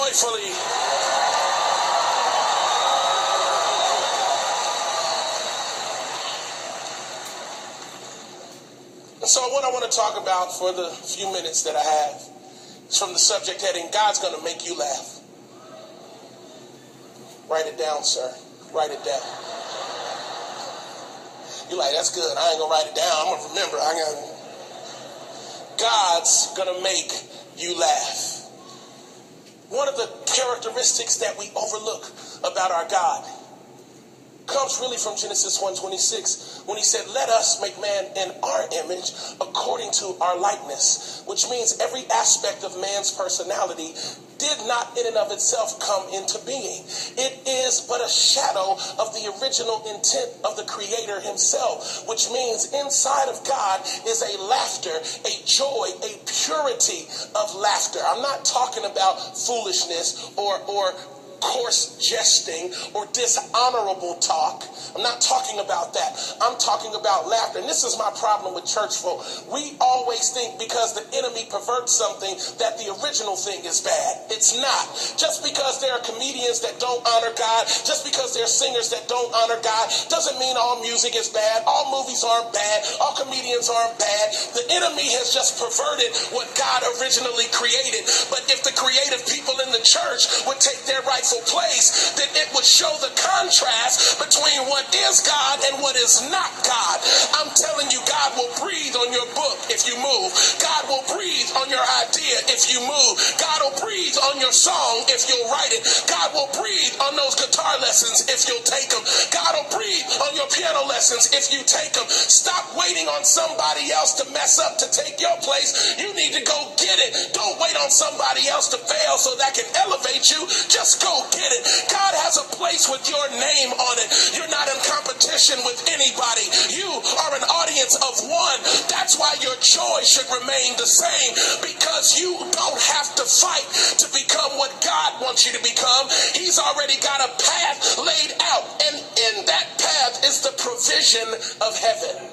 joyfully. And so what I want to talk about for the few minutes that I have is from the subject heading, God's going to make you laugh. Write it down, sir. Write it down. You're like, that's good. I ain't going to write it down. I'm going to remember. God's going to make you laugh. One of the characteristics that we overlook about our God comes really from Genesis 1:26, when he said, let us make man in our image according to our likeness, which means every aspect of man's personality did not in and of itself come into being. It is but a shadow of the original intent of the Creator himself, which means inside of God is a laughter, a joy, a purity of laughter. I'm not talking about foolishness or coarse jesting or dishonorable talk. I'm not talking about that. I'm talking about laughter. And this is my problem with church folk. We always think because the enemy perverts something that the original thing is bad. It's not. Just because there are comedians that don't honor God, just because there are singers that don't honor God, doesn't mean all music is bad. All movies aren't bad. All comedians aren't bad. The enemy has just perverted what God originally created. But if the creative people in the church would take their rightful place, then it would show the contrast between what is God and what is not God. I'm telling you, God will breathe on your book if you move. God will breathe on your idea if you move. God will breathe on your song if you'll write it. God will breathe on those guitar lessons if you'll take them. God will breathe on your piano lessons if you take them. Stop waiting on somebody else to mess up to take your place. You need to go get it. Don't wait on somebody else to fail so that can elevate you. Just go get it. God has a place with your name on it. You're not in competition with anybody. You are an audience of one. That's why your joy should remain the same, because you don't have to fight to become what God wants you to become. He's already got a path laid out, and in that path is the provision of heaven.